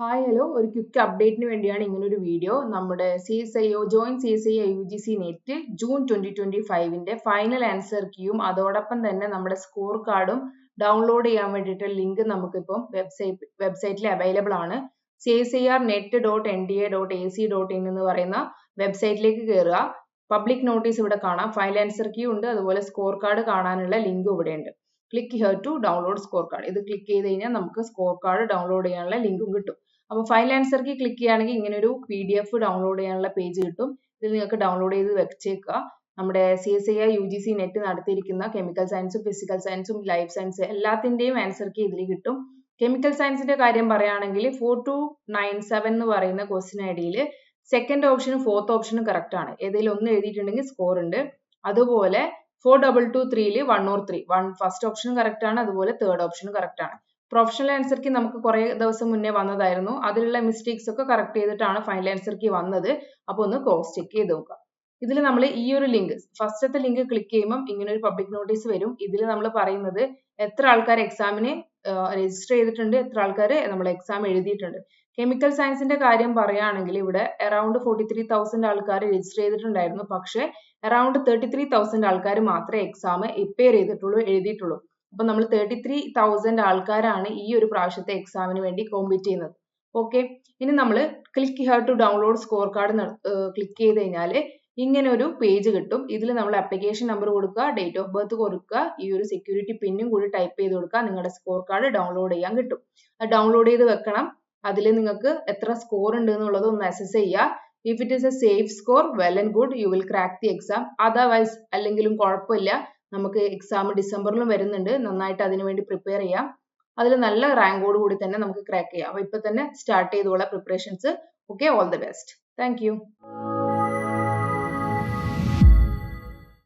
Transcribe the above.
Hi hello ഒരു quick അപ്ഡേറ്റിന് വേണ്ടിയാണ് ഇങ്ങനൊരു വീഡിയോ. നമ്മുടെ join CSIO UGC net June 2025ന്റെ ഫൈനൽ ആൻസർ കീയും അതോടൊപ്പം തന്നെ നമ്മുടെ സ്കോർ കാർഡും ഡൗൺലോഡ് ചെയ്യാൻ വേണ്ടിയിട്ട് ലിങ്ക് നമുക്കിപ്പം വെബ്സൈറ്റിൽ അവൈലബിൾ ആണ്. csirnet.nda.ac.in എന്ന് പറയുന്ന വെബ്സൈറ്റിലേക്ക് കയറുക. പബ്ലിക് നോട്ടീസ് ഇവിടെ കാണാം, ഫൈനൽ ആൻസർ കീ ഉണ്ട്, അതുപോലെ സ്കോർ കാർഡ് കാണാനുള്ള ലിങ്ക് ഇവിടെ ഉണ്ട്. Click here to download score card. ഇത് ക്ലിക്ക് ചെയ്ത് കഴിഞ്ഞാൽ നമുക്ക് സ്കോർ കാർഡ് ഡൗൺലോഡ് ചെയ്യാനുള്ള ലിങ്കും കിട്ടും. അപ്പോൾ ഫൈനൽ ആൻസർ കീ ക്ലിക്ക് ചെയ്യുകയാണെങ്കിൽ ഇങ്ങനെ ഒരു PDF ഡൗൺലോഡ് ചെയ്യാനുള്ള പേജ് കിട്ടും. ഇത് നിങ്ങൾക്ക് ഡൗൺലോഡ് ചെയ്ത് വെച്ചേക്കുക. നമ്മുടെ CSIR UGC നെറ്റ് നടത്തിയിരിക്കുന്ന കെമിക്കൽ സയൻസും ഫിസിക്കൽ സയൻസും ലൈഫ് സയൻസ് എല്ലാത്തിന്റെയും ആൻസർ കീ ഇതിൽ കിട്ടും. കെമിക്കൽ സയൻസിന്റെ കാര്യം പറയുകയാണെങ്കിൽ 4297 എന്ന് പറയുന്ന ക്വസ്റ്റ്യൻ ഐഡിയിൽ സെക്കൻഡ് ഓപ്ഷനും ഫോർത്ത് ഓപ്ഷനും കറക്റ്റ് ആണ്. ഏതെങ്കിലും ഒന്ന് എഴുതിയിട്ടുണ്ടെങ്കിൽ സ്കോർ ഉണ്ട്. അതുപോലെ 4223 1 or 3 ഫസ്റ്റ് ഓപ്ഷനും കറക്റ്റ് ആണ്, അതുപോലെ തേർഡ് ഓപ്ഷനും കറക്റ്റ് ആണ്. പ്രൊഫഷണൽ ആൻസർ കീ നമുക്ക് കുറെ ദിവസം മുന്നേ വന്നതായിരുന്നു. അതിലുള്ള മിസ്റ്റേക്സ് ഒക്കെ കറക്റ്റ് ചെയ്തിട്ടാണ് ഫൈനൽ ആൻസർ കീ വന്നത്. അപ്പോൾ ഒന്ന് ക്രോസ് ചെക്ക് ചെയ്ത് നോക്കുക. ഇതിൽ നമ്മൾ ഈ ഒരു ലിങ്ക്, ഫസ്റ്റത്തെ ലിങ്ക് ക്ലിക്ക് ചെയ്യുമ്പോൾ ഇങ്ങനെ ഒരു പബ്ലിക് നോട്ടീസ് വരും. ഇതിൽ നമ്മൾ പറയുന്നത് എത്ര ആൾക്കാർ എക്സാമിന് രജിസ്റ്റർ ചെയ്തിട്ടുണ്ട്, എത്ര ആൾക്കാർ നമ്മൾ എക്സാം എഴുതിയിട്ടുണ്ട്. കെമിക്കൽ സയൻസിന്റെ കാര്യം പറയുകയാണെങ്കിൽ ഇവിടെ അറൌണ്ട് 43,000 ആൾക്കാർ രജിസ്റ്റർ ചെയ്തിട്ടുണ്ടായിരുന്നു. പക്ഷേ അറൌണ്ട് 33,000 ആൾക്കാർ മാത്രമേ എക്സാം എപ്പിയർ ചെയ്തിട്ടുള്ളൂ, എഴുതിയിട്ടുള്ളൂ. അപ്പൊ നമ്മൾ 33,000 ആൾക്കാരാണ് ഈ ഒരു പ്രാവശ്യത്തെ എക്സാമിന് വേണ്ടി കോമ്പീറ്റ് ചെയ്യുന്നത്. ഓക്കെ, ഇനി നമ്മൾ click here to download score card click ചെയ്ത് കഴിഞ്ഞാൽ ഇങ്ങനെ ഒരു പേജ് കിട്ടും. ഇതിൽ നമ്മൾ ആപ്ലിക്കേഷൻ നമ്പർ കൊടുക്കുക, ഡേറ്റ് ഓഫ് ബർത്ത് കൊടുക്കുക, ഈ ഒരു സെക്യൂരിറ്റി പിന്നും കൂടി ടൈപ്പ് ചെയ്ത് കൊടുക്കുക. നിങ്ങളുടെ സ്കോർ കാർഡ് ഡൗൺലോഡ് ചെയ്യാൻ കിട്ടും. അത് ഡൗൺലോഡ് ചെയ്ത് വെക്കണം. അതിൽ നിങ്ങൾക്ക് എത്ര സ്കോർ ഉണ്ട് എന്നുള്ളത് ഒന്ന് അസസ് ചെയ്യുക. If it is A safe score, well and good, you will crack the exam. Otherwise അല്ലെങ്കിലും കുഴപ്പമില്ല, നമുക്ക് എക്സാം ഡിസംബറിലും വരുന്നുണ്ട്. നന്നായിട്ട് അതിനു വേണ്ടി പ്രിപ്പയർ ചെയ്യാം. അതിൽ നല്ല റാങ്കോട് കൂടി തന്നെ നമുക്ക് ക്രാക്ക് ചെയ്യാം. അപ്പൊ ഇപ്പൊ തന്നെ സ്റ്റാർട്ട് ചെയ്തോളാം preparations. Okay, all the best. Thank you.